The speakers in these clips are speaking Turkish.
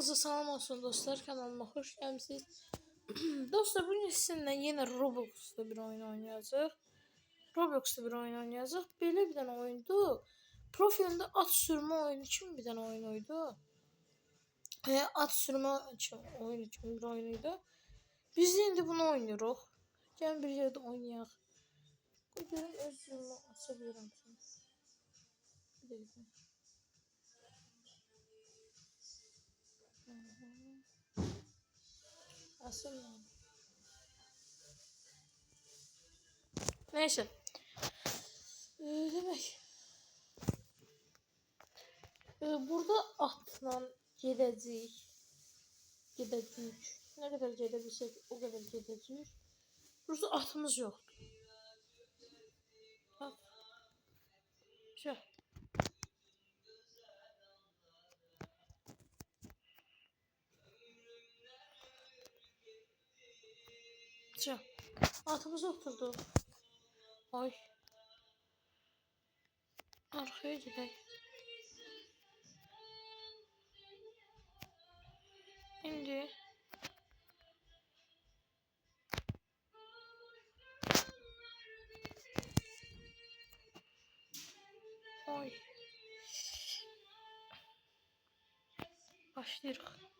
Hamınıza salam olsun dostlar, kanalıma hoş gəlmisiniz. Dostlar, bugün sizinle yine Roblox'ta bir oyun oynayacağıq. Belə bir dənə oyundu. Profilimdə at sürmə oyunu kimi bir dənə oyun oydu. At sürmə oyunu kimi bir oyunuydu. Biz de indi bunu oynuyoruz. Gəlin bir yerdə oynayaq. Görün öz sürümü aça bilirəm. Bir dəqiqə. Aslında. Neyse. Demek. Burada atla gedəcəyik. Ne kadar gedebilsek o kadar gedəcəyik. Burada atımız yoktu. Bak. Şey. Şey. Atımız oturdu. Ay. Arkaya gidelim. Şimdi. Ay. Başlayırıq.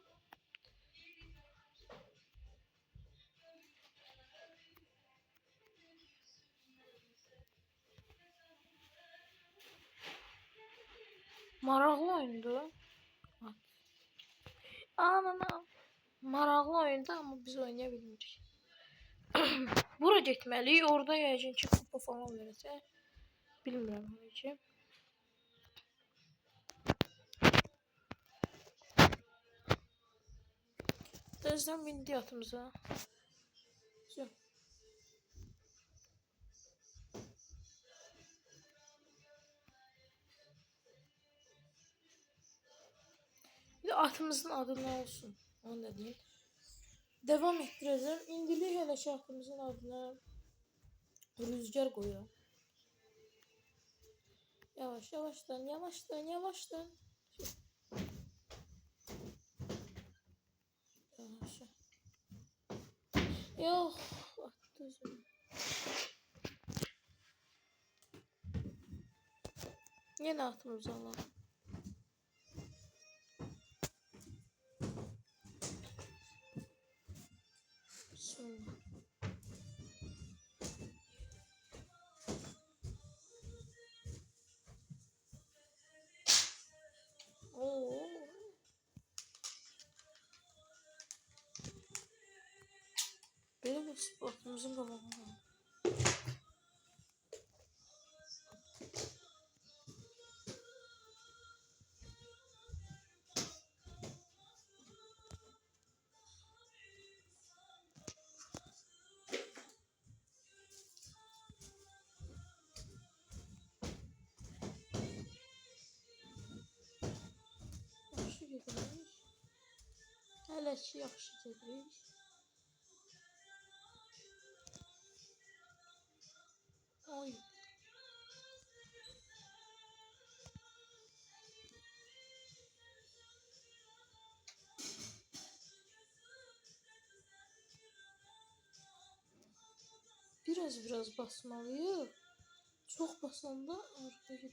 Maraqlı oyundu. Anana. Maraqlı oyundu ama biz oynaya bilmirik. Bura getməliyik. Orada yəqin ki kupa falan verəcək. Bilmirəm ki. Dəzdən bindi atımıza. Bir de atımızın adı ne olsun? Onu da diyeyim. Devam ettireceğim. İndilik hele şarkımızın adına Rüzgar koyuyor. Yavaş yavaştan. Yavaş. Yok. Attım. Yine atımızı alalım. Bismillah. Oo. Benim de atımızın kabağına. Hələ ki yaxşı gedirik. Oy. Biraz basmalıyıq. Çok basanda arkaya gidiyor.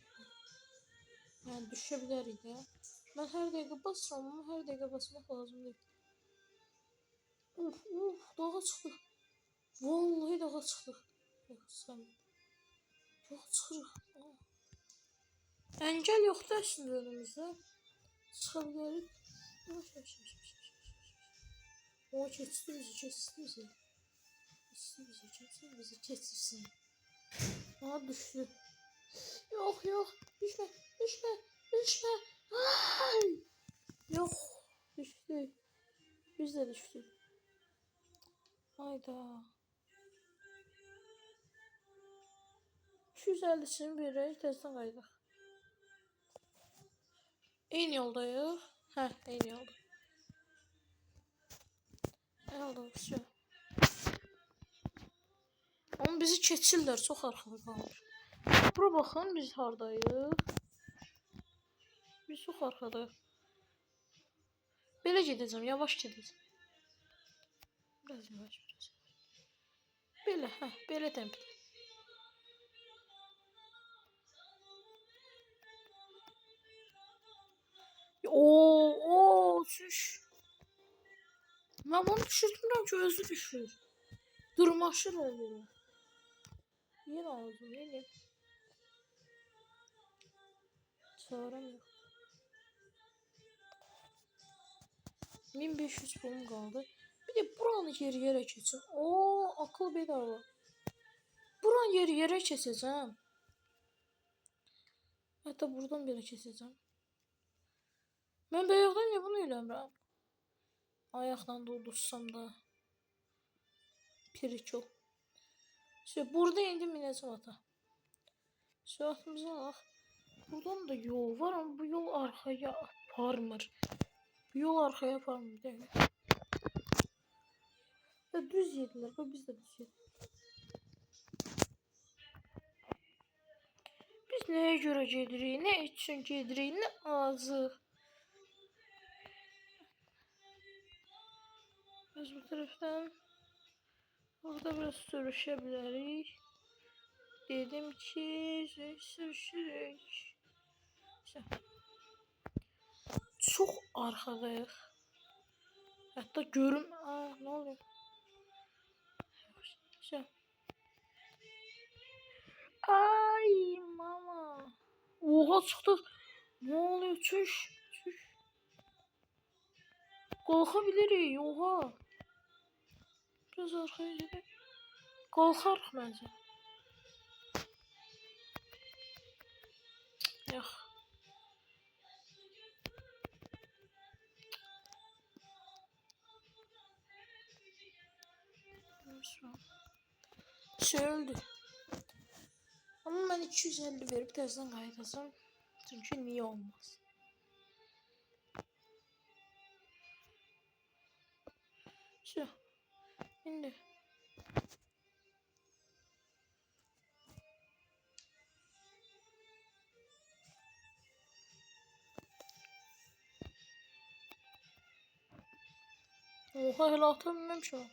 Yani düşebilir de. Ben her dakika basıram ama her dakika basmak lazım değil. Dağa çıxdıq. Vallahi dağa çıxdıq. Dağa çıxırıq. Əngəl yoxdur əslində önümüzdə. Çıxa bilərik. Yavaş. O keçdi bizi. Keçsin. Aa, düştü. Yok. Düşme. Ay. Yok. Düştü. Biz de düştük. Hayda. 250'sini verək, təzədən qayıdaq. Eyni yoldayıq. Eyni yolda. Eyni. Ama bizi keçirlər, çox arxada qalır. Bura baxın, biz hardayıq. Biz çox arxadayıq. Belə gedəcəm, yavaş gedəcəm. Biraz yavaş, biraz. Belə, belə tempdə. Oo, çüş. Mən bunu düşürtmürəm ki, özü düşür. Durmaşır öyle. Yine ağzım, yine. Çağıram yok. 1500 pulum kaldı. Bir de buranı yere keçsin. Oo, akıl bedava. Buranı yere keseceğim. Hatta buradan belə keseceğim. Ben bayaqdan niyə bunu eləmirəm? Ayaqla doldursam da. Pirikol. İşte burada indi minəcəm ata. Saatimizi alaq. Buradan da yol var ama bu yol arkaya aparmır. Bu yol arkaya aparmır değil mi? Ya düz yediler. Bak biz de düz yedik. Biz neye göre gedirik? Ne için gedirik? Ne ağzı? Biz bu taraftan burada biraz sürüşebiliriz. Dedim ki sürüşürük. Çok arkadayız. Hatta görüm. Aa, ne oluyor? Ay mama. Oha çıktık. Ne oluyor? Çüş. Çüş. Kalkabiliriz. Oha. Biraz arkaya gidelim. Kalkarıq bence. Yok. Öldü. Ama ben 250 verip tersten kaydasam. Çünkü niye olmaz? Şu. Şimdi. Oha hele atamıyorum şu an.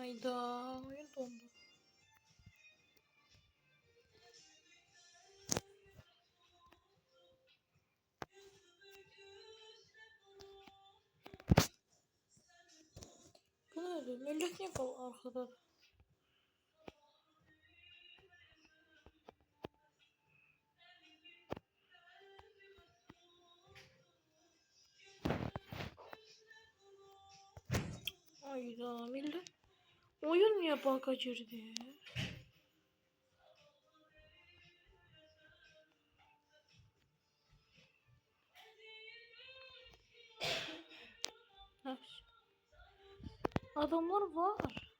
Hayda. Oyun dondu. Bu ne öyle? Millet niye kal arkada? Hayda millet. Oyun niye baka girdi? Adamlar var.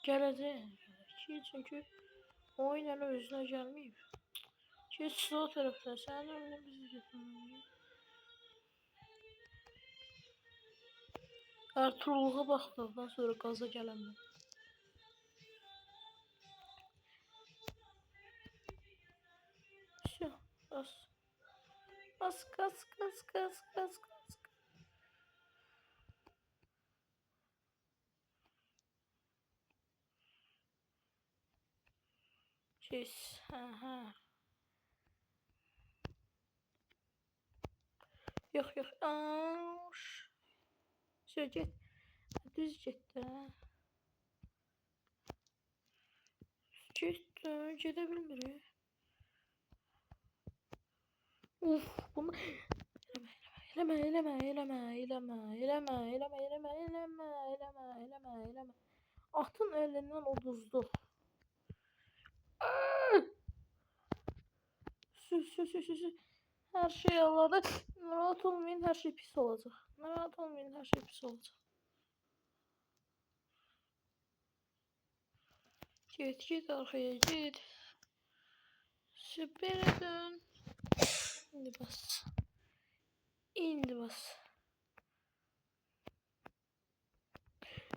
Geleceğim. Çünkü oyun hele özüne gelmeyip. Geç o tarafta. Sen öyle bizi götürmüyor. Ertuğrul'a baktıktan sonra gaza gelemem. Şu. Bas. Bas gaz gaz gaz gaz gaz. Çiz. Ha. Yok yok. Ağır. Şöyle get. Düz get de. Get de. Gedebilmir. Uf. Bunu. Eleme. Atın elinden oduzdu. Sü. Her şey Allah'da. Rahat olmayın, her şey pis olacak. Rahat olmayın, her şey pis olacak. Git arkaya git. Süper dön. Şimdi bas. İndi bas.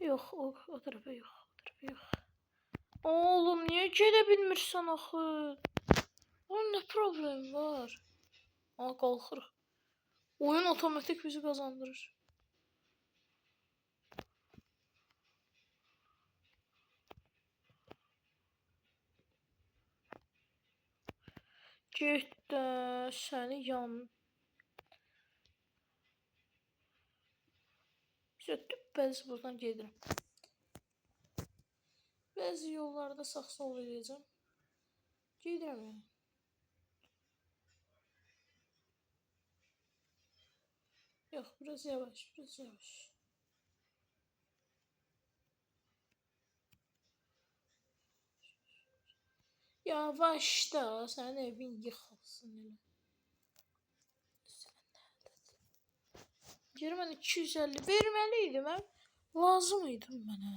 Yok o tarafa yok. O tarafa yok. Oğlum niye gelebilmirsən axı? Onun ne problem var? Aa, kalkırıq. Oyun otomatik bizi kazandırır. Get də səni yan. Bəzi buradan gedirəm. Bəzi yollarda sağ-sol edəcəm. Gedirəm yəni. Yox, biraz yavaş, biraz yavaş. Yavaş da, sənin evin yıxılsın elə. Geri mən 250 verməliydim, mən. Lazım idi mənə.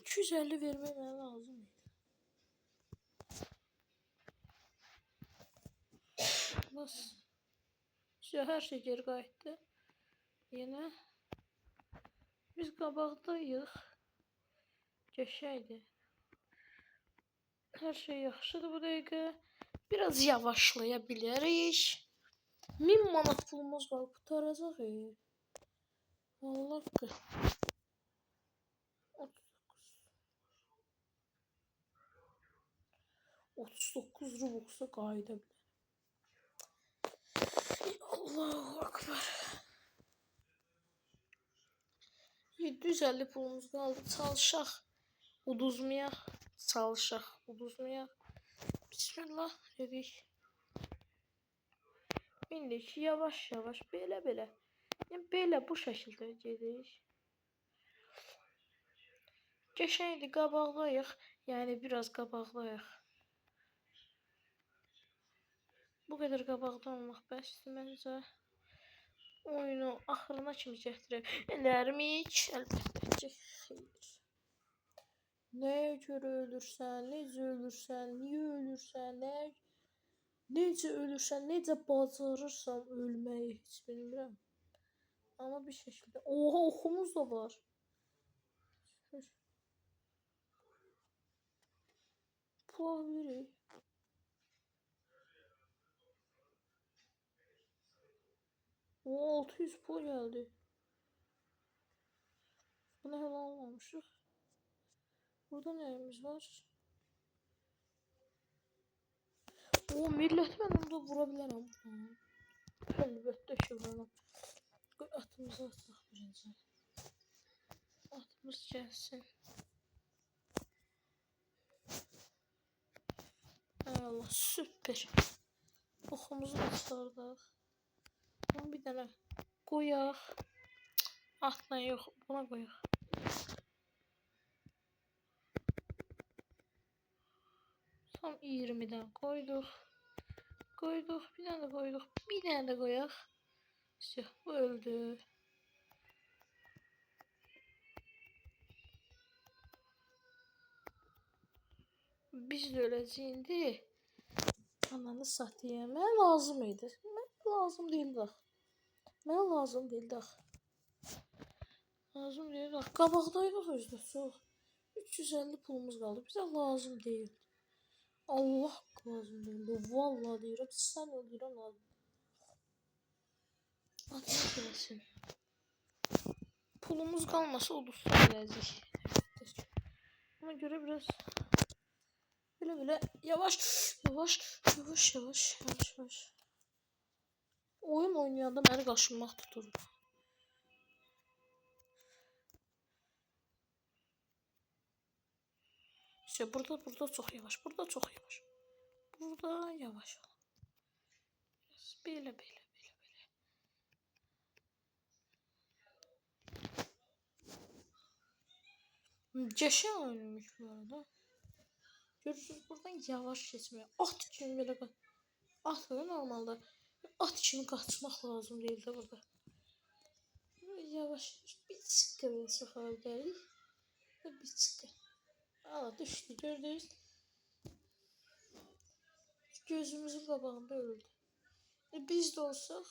250 vermək mənə lazım idi. Bas. İşte hər şey geri qayıtdı. Yenə. Biz qabaqdayıq. Geçəydi. Her şey yaxşıdır bu dəqiqə. Biraz yavaşlayabiliriz. 1000 manat pulumuz var. Qurtaracaq. Vallahi ki. 39 Robux'a qayıda bilər. Allahu Akbar. 750 pulumuz qaldı. Çalışaq. Uduzmayaq. Çalışaq. Uduzmayaq. Bismillah dedik. İndik yavaş-yavaş belə. Yəni belə bu şəkildə gedirik. Geçəydi qabaqdayıq. Yəni biraz qabaqdayıq. Bu qədər qabaqda olmaq bəsdir məncə. Oyunu axırına kimi gətirələrmiş. Əlbəttə ki, xeyr. Nəyə görə ölürsən, necə ölürsən, niyə ölürsən, necə ölürsən, necə bacarırsan ölməyi heç bilmirəm. Amma bir şəkildə. Oha, oxumuz da var. Pul veririk. O 600 pul geldi. Buna helal almamışıq. Burada neyimiz var? O millət mən onda vura bilərəm. Əlbəttə ki vururam. Atımızı ataq birinci. Atımız gəlsin. Allah, süper. Oxumuzu da çıxardaq. Bunu bir dənə qoyaq. Atla yox, buna qoyaq. Tam 20'den koyduk. Bir tane de koyduk. Bir tane de koyaq. İşte bu öldü. Biz de öləcəyindi. Ananı satayım. Mənə lazım idi. Mənə lazım değildi. Mənə lazım değildi. Lazım değildi. Qabaqdaydıq özdə çox. 350 pulumuz qaldı. Bizə lazım deyil. Allah lazım değildi. Vallahi deyirəm. Sən öldürən lazım. Atma gəlsin. Pulumuz qalmasa olursa gələcək. Buna görə biraz böyle yavaş. Oyun oynayanda məni qaşınmaq tuturdu. İşte burada çok yavaş. Burada yavaş ol. Böyle. Ceşen oynamış bu arada. Görürsünüz buradan yavaş geçmeye. At kimi böyle at normalde. At kimi kaçmak lazım değil de burada. Yavaş bir çıkı bir sefer geldik. Bir çıkı. Aa, düştü gördünüz. Gözümüzün qabağında öldü. Biz de olsaq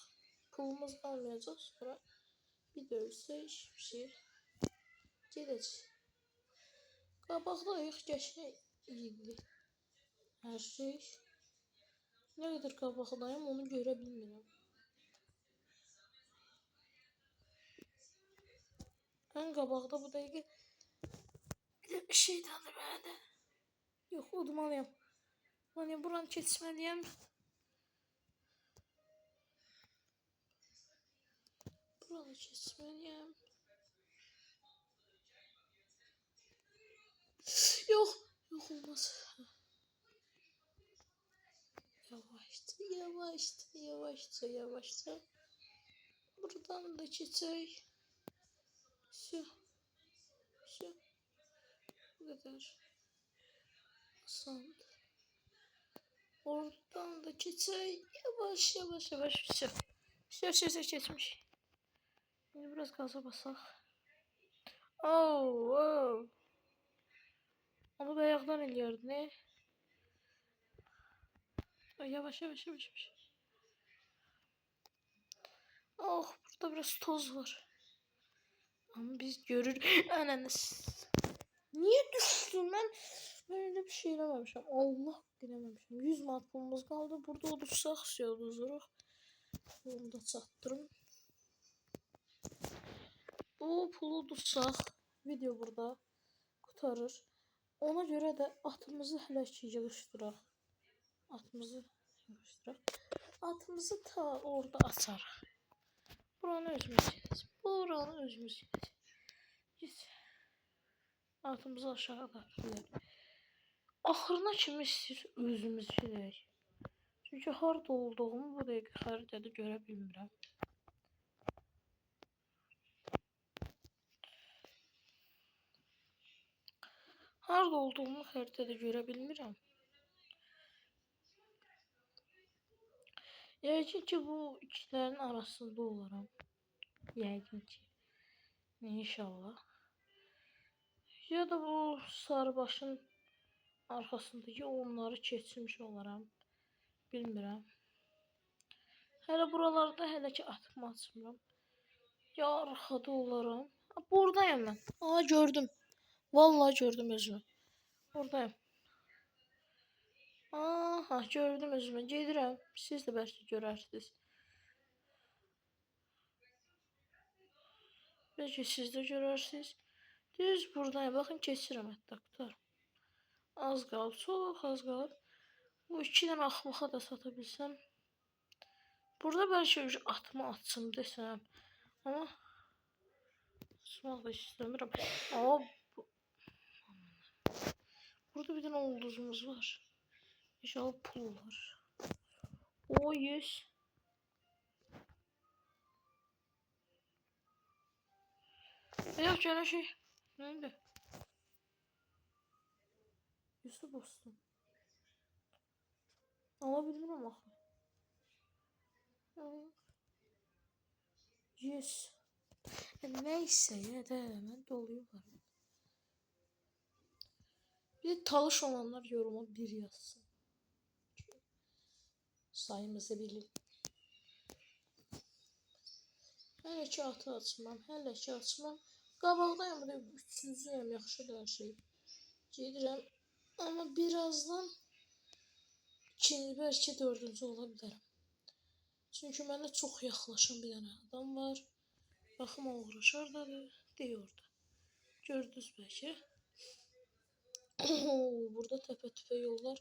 pulumuz qalmayacaq sonra bir de ölsək bir şey gedəcək. Qabaqdayıq, qəşəng idi hər şey. Nə qədər qabaqdayım onu görə bilmirəm. Ən qabaqda bu dəqiqə bir şeytandır məndə. Yox, udmalıyam. Hani buranı keçməliyəm. Buranı keçməliyəm. Yox, yox olmaz. Yavaşça, yavaşça, yavaşça, yavaşça. Buradan da keçək. Şu. Şu. Bu kadar. Asan. Oradan da keçək. Yavaş, yavaş, yavaş. Şu keçmiş. Şimdi biraz gaza basaq. Oh. Onu da ayaqdan eləyərdi, ne? Yavaş. Oh, burada biraz toz var. Ama biz görür. Ananız. Niye düştüm ben? Ben öyle bir şey eləməmişəm. Allah biləməmişəm. 100 manat pulumuz qaldı. Burada odursaq şey odururuq. Bunu da çatdırım. Bu pulu udursaq video burada qurtarır. Ona görə də atımızı hələ ki yığışdıraq. Atımızı ta orada açarıq. Buranı özümüz gedəcək. Git. Atımızı aşağı atırıq. Axırına kimi istəyir özümüz gedək. Çünki harda olduğumu bu dəqiqə xəritədə görə bilmirəm. Harda olduğumu xəritədə görə bilmirəm. Yəqin ki bu ikisinin arasında olaram. Yəqin ki. İnşallah. Ya da bu sarıbaşın arkasındaki onları keçmiş olaram. Bilmirəm. Hələ buralarda hələ ki atımı açmıram. Ya arxada olaram. Buradayım mən. Aa gördüm. Vallahi gördüm özümü. Buradayım. Aha gördüm özümü. Gedirəm. Siz də bəlkə görərsiniz. Bəlkə siz də görərsiniz. Düz buradayım. Baxın keçirəm hətta qutar. Az qalıb. Çox az qalıb. Bu iki dənə axmaxa da sata bilsəm. Burada bəlkə atımı açım desəm. Ama açmaq da istəmirəm. Ama burada bir dənə ulduzumuz var. İnşallah pul var. O 100. Yok öyle şey. Neydi? Yusuf olsun. Alabilirim ama. Yes. Neyse ya da hemen doluyor var. Bir de talış olanlar yoruma bir yazsın. Sayımızı bilin. Hələ ki atı açmam. Qabaqdayım da üçüncüyəm, yaxşıdır hər şey. Gedirəm. Amma birazdan ikinci, bəlkə dördüncü ola bilərəm. Çünki mənə çox yaxlaşan bir dənə adam var. Baxım o uğraşardadır. Dey orada. Gördünüz bəlkə. Burada təpə-tüpə yollar.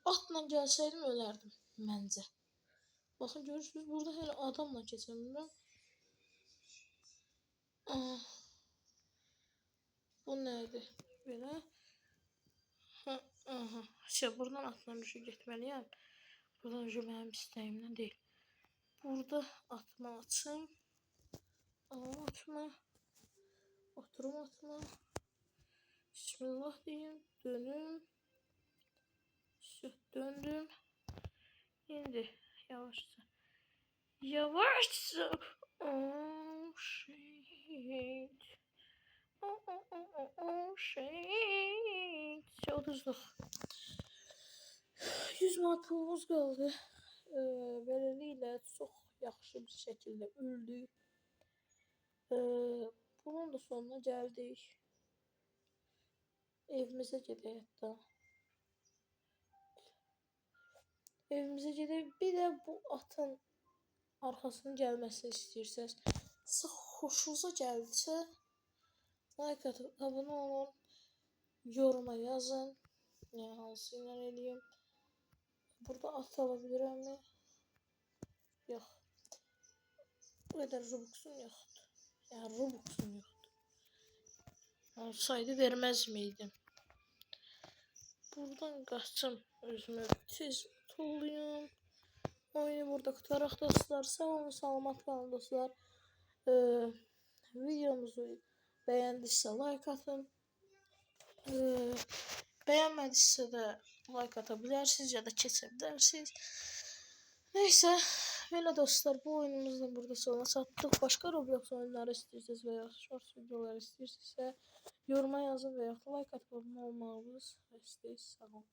Atla gəlsəydim ölərdim məncə. Baxın görürsünüz burada hələ adamla keçə bilmirəm. Bu nədir? Belə. Buradan atla getməliyəm. Buradan mənim istəyimdən deyil. Burada atma açım. Atma. Oturum atma. Bismillah deyim. Dönüm. Döndüm. İndi yavaşça. Oh shit. Oh shit. Çaldırdık. 100 manat pulumuz qaldı. Beləliklə çox yaxşı bir şəkildə öldük. Bunun da sonuna gəldik. Evimizə gedək hətta. evimizə gedib bir də bu atın arxasının gəlməsini istəyirsiniz. Sizə xoşunuza gəldisə like atıb, abunə olun, yoruma yazın. Yəni hansı ilə eləyim. Burada at ala bilirəmmi? Yox. Bu qədər Robux'um yoxdur. Yəni Robux'um yoxdur. Olsaydı verməz miydim? Buradan qaçım. Özümü tez tullayım. Oyunu burada qutaraq dostlar. Sağ olun, salamat qalın dostlar. Videomuzu bəyəndisə like atın. Bəyənmədisə də like ata bilərsiniz ya da keçə bilərsiniz. Neyse, belə dostlar, bu oyunumuzda burada sona çatdıq. Başqa Roblox oyunları istəyirsiniz və ya short videolar istəyirsinizsə yoruma yazın və ya like atıb abunə olmağınızı istəyirsiniz. Sağ olun.